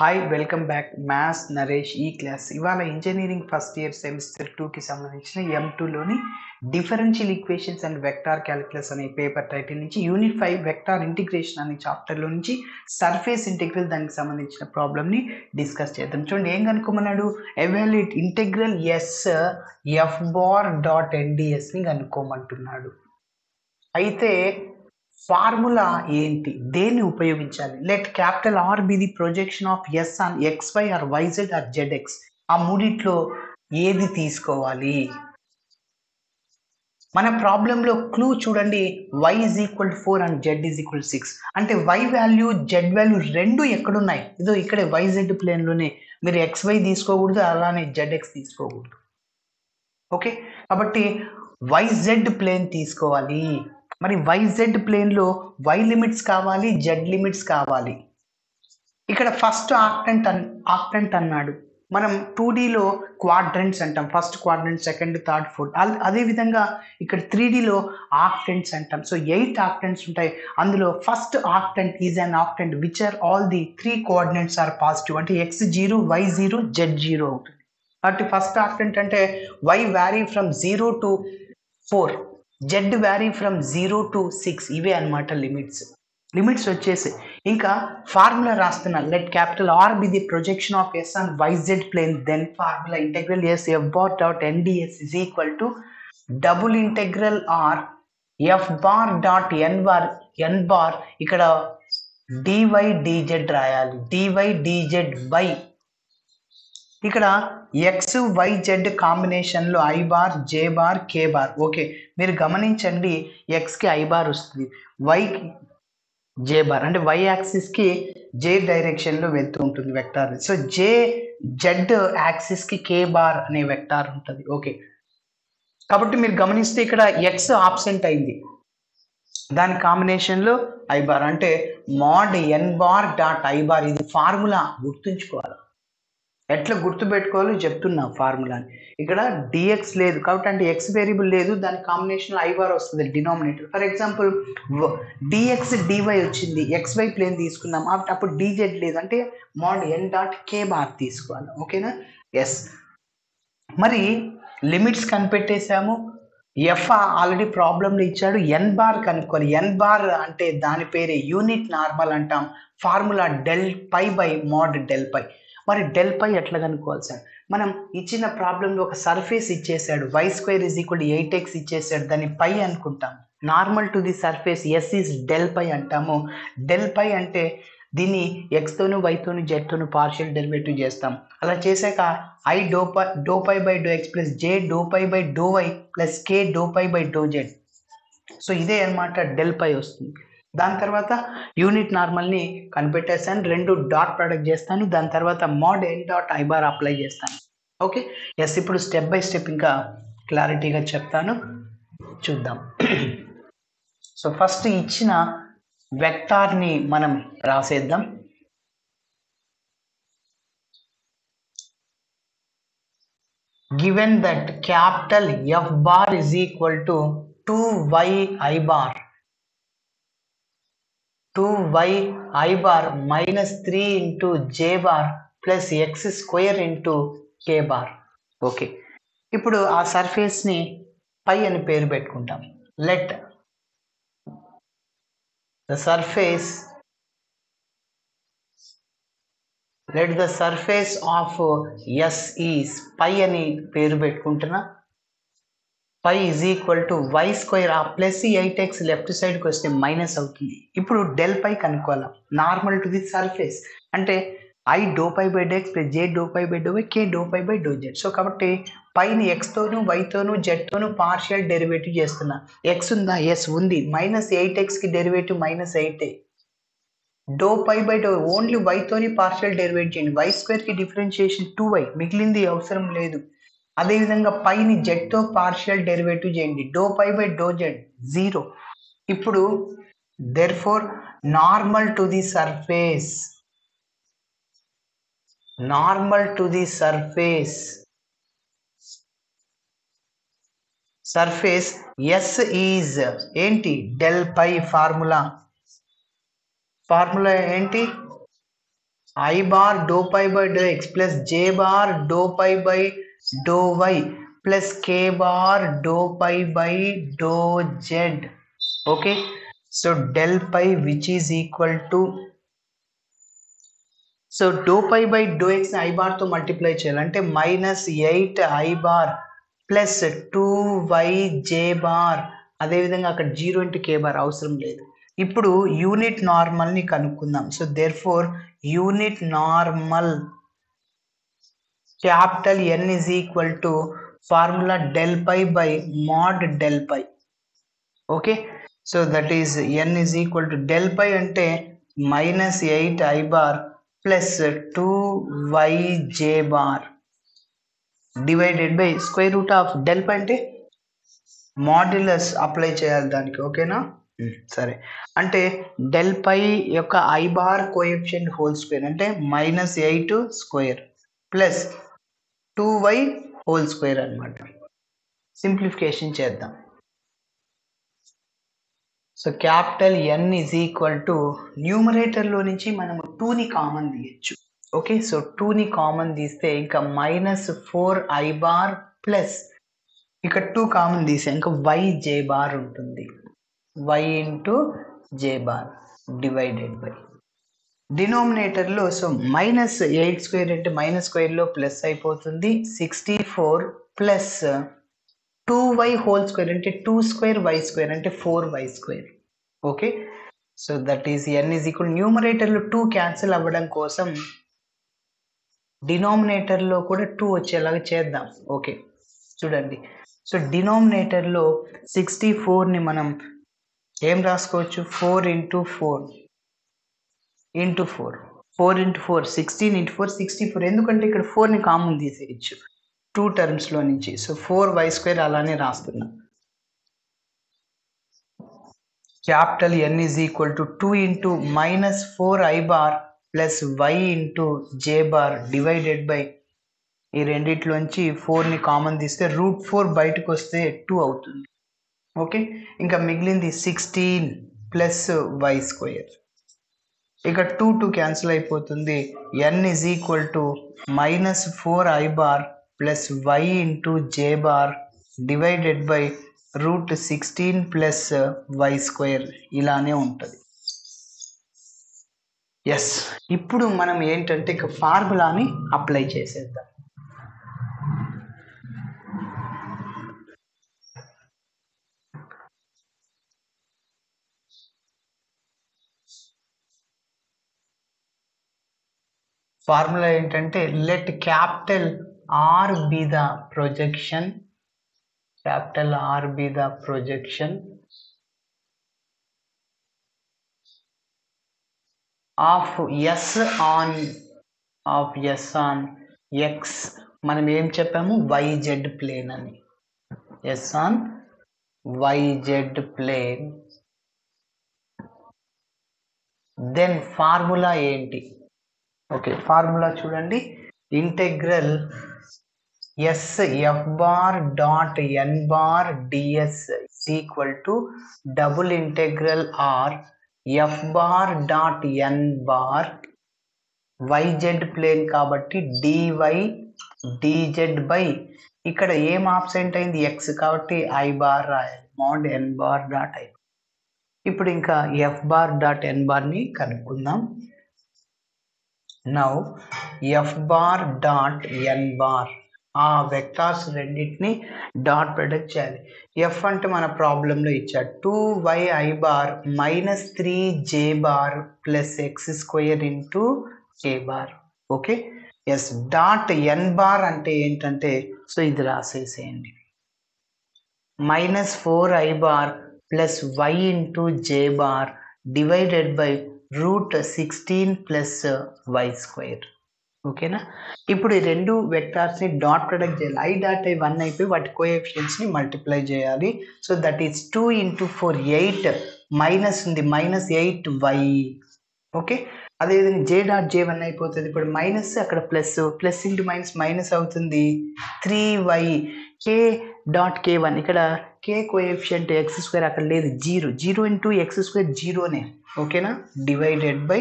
Hi welcome back maths Naresh ఈ class ఇవాళ engineering first year semester 2కి సంబంధించిన M2లోని differential equations and vector calculus అనే పేపర్ టైటిల్ నుంచి యూనిట్ 5 వెక్టార్ ఇంటిగ్రేషన్ అనే చాప్టర్లో నుంచి సర్ఫేస్ ఇంటిగ్రల్ దానికి సంబంధించిన ప్రాబ్లమ్ని డిస్కస్ చేద్దాం. చూడండి ఏం కనుక్కోమన్నాడు, evaluate integral S F bar dot ఎన్డిఎస్ని కనుక్కోమంటున్నాడు. అయితే ఫార్ములా ఏంటి, దేన్ని ఉపయోగించాలి? Let capital R be the projection of S on X Y or Y Z or Z X. ఆ మూడిట్లో ఏది తీసుకోవాలి? మన ప్రాబ్లంలో క్లూ చూడండి, y is equal to 4 and z is equal 6. అంటే y వాల్యూ z వాల్యూ రెండు ఎక్కడున్నాయి? ఇదో ఇక్కడే yz ప్లేన్లోనే. మీరు xy తీసుకోకూడదు, అలానే zx తీసుకోకూడదు. ఓకే, కాబట్టి yz ప్లేన్ తీసుకోవాలి. మరి yz ప్లేన్లో y లిమిట్స్ కావాలి, z లిమిట్స్ కావాలి. ఇక్కడ ఫస్ట్ ఆక్టెంట్ అన్నాడు. మనం 2Dలో క్వాడ్రంట్స్ అంటాం, first quadrant, second, third, fourth. అదేవిధంగా ఇక్కడ 3Dలో ఆక్టెంట్స్ అంటాం. సో 8 ఆక్టెంట్స్ ఉంటాయి. అందులో first octant is an octant which are all the 3 coordinates are positive. అంటే x0, y0, z0 అవుతుంది. కాబట్టి ఫస్ట్ ఆక్టెంట్ అంటే y vary from 0 to 4, z vary from 0 to 6. ఇవే అనమాట లిమిట్స్ వచ్చేసి. ఇంకా ఫార్ములా రాస్తున్నా, let capital R be the projection of S on YZ plane, then formula integral S F bar dot n ds is equal to double integral R F bar dot N bar ఇక్కడ dy dz రాయాలి. Dy dz by ఇక్కడ x y z కాంబినేషన్లో i bar, j bar, k bar. Okay, మీరు గమనించండి, ఎక్స్కి I bar వస్తుంది, వైకి జే bar. అంటే why యాక్సిస్కి జే డైరెక్షన్లో వెళ్తూ ఉంటుంది వెక్టార్. సో జే జెడ్ యాక్సిస్కి కే బార్ అనే వెక్టార్ ఉంటుంది. ఓకే, కాబట్టి మీరు గమనిస్తే ఇక్కడ ఎక్స్ ఆబ్సెంట్ అయింది, దాని కాంబినేషన్లో ఐ బార్. అంటే mod N bar dot I bar. ఇది ఫార్ములా గుర్తుంచుకోవాలి. ఎట్లా గుర్తుపెట్టుకోవాలో చెప్తున్నా ఫార్ములాని. ఇక్కడ డిఎక్స్ లేదు కాబట్టి, అంటే ఎక్స్ వేరియబుల్ లేదు, దాని కాంబినేషన్ ఐ బార్ వస్తుంది denominator. For example dx dy వచ్చింది, ఎక్స్వై ప్లేన్ తీసుకున్నాం, అప్పుడు డిజెడ్ లేదు, అంటే మాడ్ ఎన్ డాట్ కే బార్ తీసుకోవాలి. ఓకేనా? ఎస్. మరి లిమిట్స్ కనిపెట్టేశాము. ఎఫ్ ఆల్రెడీ ప్రాబ్లంలో ఇచ్చాడు, ఎన్ బార్ కనుక్కోవాలి. ఎన్ బార్ అంటే దాని పేరే యూనిట్ నార్మల్ అంటాం. Formula del phi by mod del phi. మరి డెల్ పై ఎట్లా కనుక్కోవాలి సార్? మనం ఇచ్చిన ప్రాబ్లంలో ఒక సర్ఫేస్ ఇచ్చేసాడు, y square is equal 8x ఇచ్చేసాడు, దాన్ని పై అనుకుంటాం. Normal to the surface S is del phi అంటాము. డెల్ పై అంటే దీన్ని ఎక్స్తోను, వైతోను, జెడ్తోను పార్షియల్ డెరివేటివ్ చేస్తాం. అలా చేశాక i do phi by do X plus J do phi by do y plus k do phi by do Z. So ఇదే అనమాట del పై వస్తుంది. దాని తర్వాత యూనిట్ నార్మల్ని కనిపెట్టేస్తాను, రెండు డాట్ ప్రొడక్ట్ చేస్తాను, దాని తర్వాత mod N dot I bar apply చేస్తాను. Okay, yes. ఇప్పుడు స్టెప్ బై స్టెప్ ఇంకా క్లారిటీగా చెప్తాను, చూద్దాం. సో ఫస్ట్ ఇచ్చిన వెక్టార్ని మనం రాసేద్దాం. Given that capital F bar is equal to 2y I bar, 2y I bar minus 3 into j bar plus x square into k bar. Okay, ఇప్పుడు ఆ సర్ఫేస్ని పై అని పేరు పెట్టుకుంటాం. Let the surface of S is phi అని పేరు పెట్టుకుంటున్నా. Phi is equal to Y square, ఆ ప్లస్ 8x లెఫ్ట్ సైడ్కి వస్తే మైనస్ అవుతుంది. ఇప్పుడు డెల్ పై కనుక్కోవాలి, నార్మల్ టు ది సర్ఫేస్. అంటే I do phi by do X plus J do phi by do Y K do phi by do Z. So కాబట్టి పైని ఎక్స్తోను, వైతోను, జెడ్తోను పార్షియల్ డెరివేటివ్ చేస్తున్నా. ఎక్స్ ఉందా? ఎస్ ఉంది. మైనస్ 8xకి derivative minus 8. Doe phi by doe only వైతోని partial derivative చేయండి. వై స్క్వేర్కి డిఫరెన్షియేషన్ 2y, మిగిలింది అవసరం లేదు. అదేవిధంగా పైని జెడ్తో పార్షియల్ డెరివేటివ్ చేయండి. Doe phi by do Z 0. ఇప్పుడు therefore normal to the surface S is ఏంటి? Del phi. ఫార్ములా ఏంటి? I bar dou pi by dou x plus j bar dou pi by dou y plus k bar dou pi by dou z. Okay, so del pi which is equal to, so dou pi by dou x I bar తో multiply చేయాలంటే -8 I bar plus 2yj bar, అదేవిధంగా అక్కడ 0 into k bar అవసరం లేదు. ఇప్పుడు unit నార్మల్ని కనుక్కుందాం. So therefore unit normal capital N is equal to formula del pi by mod del pi. Okay, so that is N is equal to del pi అంటే -8I bar plus 2yj bar divided by square root of del phi అంటే modulus apply చేయాలి దానికి. ఓకేనా, సరే. అంటే del పై యొక్క I bar coefficient whole square అంటే -8 square plus 2y whole square అనమాట. సింప్లిఫికేషన్ చేద్దాం. So capital N is equal to న్యూమరేటర్లో నుంచి మనము 2ని కామన్ తీయచ్చు. ఓకే, సో 2ని కామన్ తీస్తే ఇంకా -4I బార్ ప్లస్ ఇక్కడ 2 కామన్ తీస్తే ఇంకా yj బార్ ఉంటుంది. y into j bar divided by డినోమినేటర్లో, సో -8 స్క్వేర్ అంటే మైనస్ స్క్వేర్లో ప్లస్ అయిపోతుంది 64 ప్లస్ 2y హోల్ స్క్వేర్ అంటే 2 స్క్వేర్ y స్క్వేర్ అంటే 4y square. Okay, so that is N is equal, న్యూమరేటర్లో 2 క్యాన్సిల్ అవ్వడం కోసం డినామినేటర్లో కూడా 2 వచ్చేలాగా చేద్దాం. ఓకే, చూడండి. సో డినామినేటర్లో 64ని మనం ఏం రాసుకోవచ్చు, 4 ఇంటూ 4 ఇంటూ 4 4 ఇంటూ 4 16 ఇంటూ 4 64. ఎందుకంటే ఇక్కడ 4ని కామన్ తీసేయచ్చు 2 టర్మ్స్లో నుంచి. సో 4y స్క్వేర్ అలానే రాస్తున్నాం. Capital N is equal to 2 into -4I bar plus y into j bar divided by ఈ రెండిట్లోంచి 4ని కామన్ తీస్తే √4 బయటకు వస్తే 2 అవుతుంది. ఓకే, ఇంకా మిగిలింది 16 ప్లస్ y స్క్వేర్. ఇక 2 క్యాన్సిల్ అయిపోతుంది. N is equal to -4I bar plus y into j bar divided by √16 plus y square ఇలానే ఉంటుంది. ఎస్, ఇప్పుడు మనం ఏంటంటే ఇక ఫార్ములాని అప్లై చేసేద్దాం. ఫార్ములా ఏంటంటే let capital R be the projection, capital R be the projection of S on X. మనం ఏం చెప్పాము, YZ ప్లేన్ అని. S on YZ plane. Then formula ఏంటి? ఓకే, ఫార్ములా చూడండి. Integral S f bar dot n bar ds is equal to double integral R f bar dot n bar YZ plane కాబట్టి dy dz by ఇక్కడ ఏం absent అయింది, x కాబట్టి I bar రాయాలి, mod n bar dot I. ఇప్పుడు ఇంకా f bar dot n బార్ని కనుక్కుందాం. Now f bar dot n bar, ఆ వెక్టార్స్ రెండింటిని డాట్ ప్రొడక్ట్ చేయాలి. ఎఫ్ అంటే మన ప్రాబ్లంలో ఇచ్చాడు 2y bar -3j bar plus x square into k bar. Okay, yes. Dot n bar అంటే ఏంటంటే, సో ఇది రాసేసేయండి, -4I bar plus y into j bar divided by √16 plus y square. ఓకేనా, ఇప్పుడు ఈ రెండు వెక్టార్స్ని డాట్ ప్రొడక్ట్ చేయాలి. I డాట్ I 1 అయిపోయి వాటి కోఎఫిషియన్స్ని మల్టిప్లై చేయాలి. So that is 2 into 4 8 minus ఉంది -8y. ఓకే, అదేవిధంగా j డాట్ j1 అయిపోతుంది. ఇప్పుడు మైనస్ అక్కడ plus, plus into minus minus అవుతుంది 3y. k డాట్ k1, ఇక్కడ k కోఎఫిషియంట్ x స్క్వేర్ అక్కడ లేదు, 0 ఇంటూ x స్క్వేర్ 0నే. ఓకేనా, divided by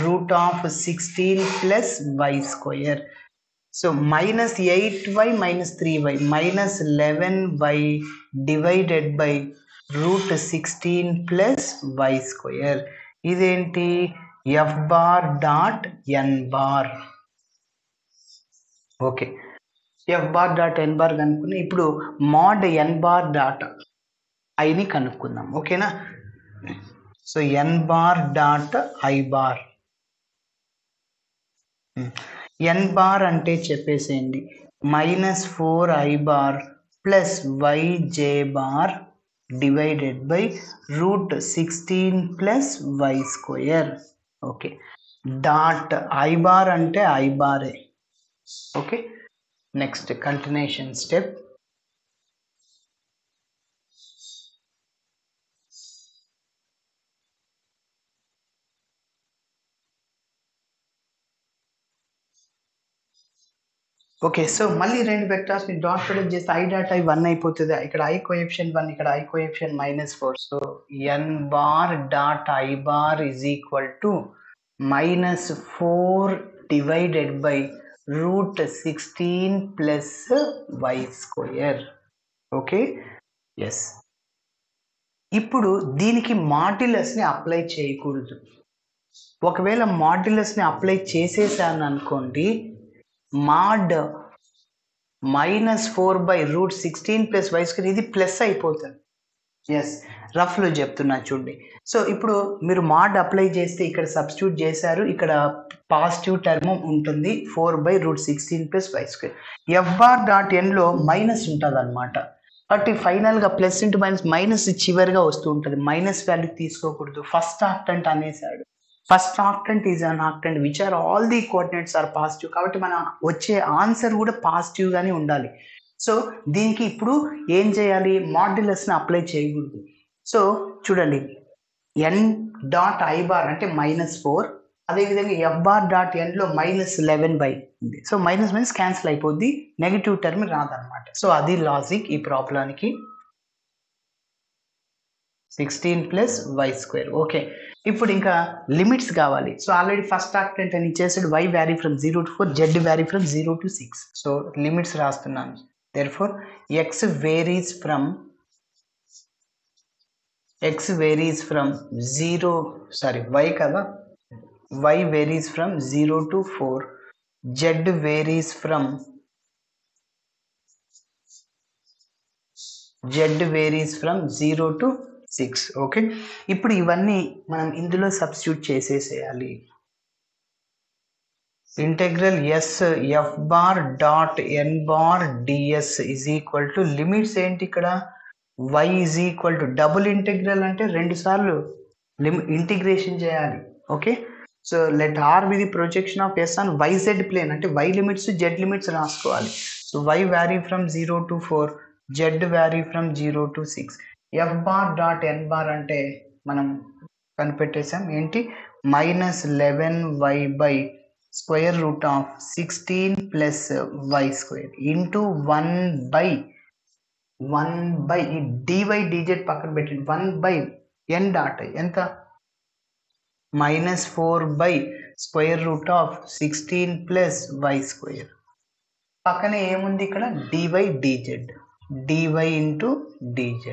root of 16 plus y square. So minus 8y minus 3y minus 11y divided by root 16 plus y square. ఇదేంటి f bar dot n bar. Okay, f bar dot n bar కనుక్కుని ఇప్పుడు mod n bar dot iని కనుక్కుందాం. ఓకేనా? So n bar dot i bar. n bar అంటే చెప్పేసేయండి -4i bar plus yj bar divided by root 16 plus y square. Okay, dot i bar అంటే i బారే. Okay, next continuation step. Okay, so మళ్ళీ రెండు vectors ని dot product చేస్తే i dot i 1 అయిపోతుంది. ఇక్కడ i కోఎఫిషియంట్ 1, ఇక్కడ i coefficient -4. So n bar dot i bar is equal to -4 divided by root 16 plus y square. Okay, yes. ఇప్పుడు దీనికి modulus ని అప్లై చేయకూడదు. ఒకవేళ మాడ్యులస్ ని అప్లై చేసేసాను అనుకోండి, mod -4 by root 16 plus y square ఇది ప్లస్ అయిపోతుంది. ఎస్, రఫ్లో చెప్తున్నా చూడండి. సో ఇప్పుడు మీరు మాడ్ అప్లై చేస్తే ఇక్కడ సబ్స్టిట్యూట్ చేశారు, ఇక్కడ పాజిటివ్ టర్మ్ ఉంటుంది 4 by root 16 plus y square. F bar dot ఎన్లో మైనస్ ఉంటుంది అనమాట. కాబట్టి ఫైనల్గా ప్లస్ ఇంటూ మైనస్ చివరిగా వస్తూ ఉంటుంది. మైనస్ వాల్యూ తీసుకోకూడదు. ఫస్ట్ ఆక్టెంట్ అనేసాడు. First octant is an octant which are all the coordinates are positive. కాబట్టి మన వచ్చే ఆన్సర్ కూడా పాజిటివ్ గానే ఉండాలి. సో దీనికి ఇప్పుడు ఏం చేయాలి? మాడ్యులస్ని అప్లై చేయకూడదు. సో చూడండి, ఎన్ డాట్ ఐ బార్ అంటే -4, అదేవిధంగా ఎఫ్ బార్ డాట్ ఎన్లో -11 ఉంది. సో మైనస్ క్యాన్సిల్ అయిపోద్ది, నెగిటివ్ టర్మ్ రాదనమాట. సో అది లాజిక్ ఈ ప్రాబ్లానికి. 16 ప్లస్ y స్క్వేర్. ఓకే, ఇప్పుడు ఇంకా లిమిట్స్ కావాలి. సో ఆల్రెడీ ఫస్ట్ ఆక్టెంట్ అని ఇచ్చేసాడు. y vary from 0 to 4, z vary from 0 to 6. So limits రాస్తున్నాను. Therefore x varies from 0, y కదా, y varies from 0 to 4, z varies from 0 to 6. Okay, ఇప్పుడు ఇవన్నీ మనం ఇందులో సబ్స్టిట్యూట్ చేసేసేయాలి. Integral S F bar dot N bar ds is equal to limits ఏంటి ఇక్కడ? y is equal to double integral అంటే 2 సార్లు ఇంటిగ్రేషన్ చేయాలి. Okay, so let R be the projection of S on yz plane అంటే y limits z limits రాసుకోవాలి. So y vary from 0 to 4, z vary from 0 to 6. F bar dot N bar అంటే మనం కనిపెట్టేసాం ఏంటి? -11y by square root of 16 plus y square into 1 by ఈ dy dz పక్కన పెట్టండి. 1 by n dot ఎంత? -4 by square root of 16 plus y square. పక్కనే ఏముంది ఇక్కడ? dy into dz.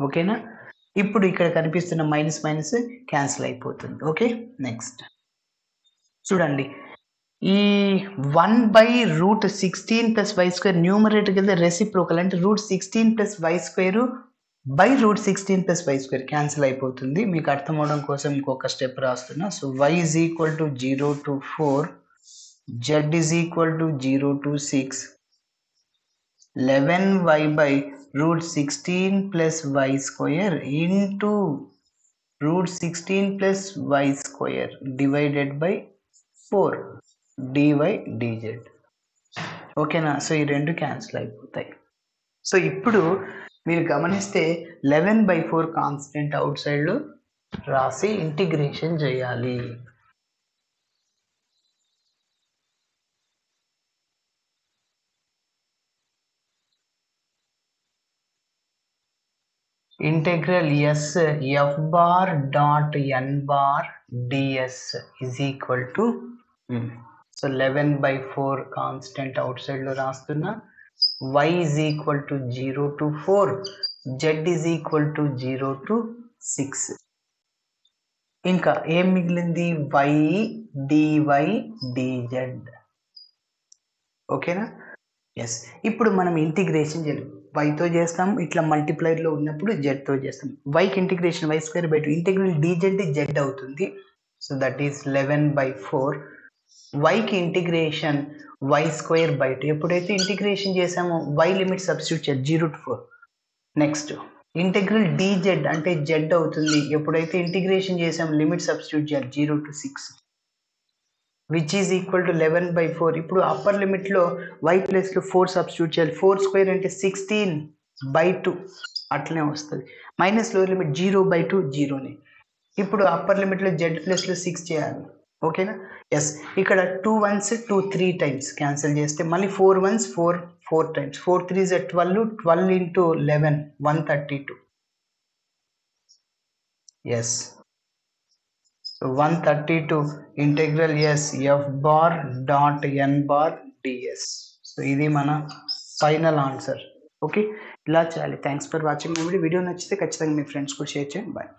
ఓకేనా? ఇప్పుడు ఇక్కడ కనిపిస్తున్న మైనస్ క్యాన్సిల్ అయిపోతుంది. ఓకే, నెక్స్ట్ చూడండి, ఈ 1 by root 16 plus y square numerator కదా రెసిప్రోకల్ అంటే root 16 plus y square by root 16 plus y square cancel అయిపోతుంది. మీకు అర్థం అవడం కోసం ఇంకొక స్టెప్ రాస్తున్నా. So y is equal to 0 to 4, z is equal to 0 to 6, 11y by root 16 plus y square into root 16 plus y square divided by 4 dy dz. ఓకేనా? So ఈ రెండు క్యాన్సిల్ అయిపోతాయి. సో ఇప్పుడు మీరు గమనిస్తే 11/4 కాన్స్టెంట్ అవుట్ సైడ్లో రాసి integration చేయాలి. Integral S F bar dot N bar dS is equal to so 11/4 constant out సైడ్లో రాస్తున్నా. y is equal to 0 to 4, z is equal to 0 to 6. ఇంకా ఏం మిగిలింది? y dy dz. ఓకేనా? ఎస్. ఇప్పుడు మనం ఇంటిగ్రేషన్ చేయాలి. వైతో చేస్తాం, ఇట్లా మల్టిప్లైర్లో ఉన్నప్పుడు జెడ్తో చేస్తాం. వైకి integration y² integral dz z అవుతుంది. So that is 11/4. వైకి ఇంటిగ్రేషన్ y²/2. ఎప్పుడైతే ఇంటిగ్రేషన్ చేసామో y లిమిట్ సబ్స్టిట్యూట్ చేయాలి 0 to 4. నెక్స్ట్ ఇంటిగ్రల్ dz అంటే z అవుతుంది. ఎప్పుడైతే ఇంటిగ్రేషన్ చేసామో లిమిట్ సబ్స్టిట్యూట్ చేయాలి 0 to 6, which is equal to 11/4. ఇప్పుడు అప్పర్ లిమిట్లో y ప్లేస్లో 4 సబ్స్టిట్యూట్ చేయాలి. 4² అంటే 16/2 అట్లనే వస్తుంది. Minus lower limit 0/2 0నే. ఇప్పుడు అప్పర్ లిమిట్లో z ప్లేస్లో 6 చేయాలి. ఓకేనా? ఎస్. ఇక్కడ 2 1s 2 3 టైమ్స్ క్యాన్సిల్ చేస్తే మళ్ళీ 4 1s 4 times. 4 3s 12, 12 into 11 132. Yes. 132 integral S F bar dot N bar ds. So ఇది మన ఫైనల్ ఆన్సర్. ఓకే, ఇలా చేయాలి. Thanks for watching my video. Video నచ్చితే ఖచ్చితంగా మీ ఫ్రెండ్స్ కూడా షేర్ చేయండి. బాయ్.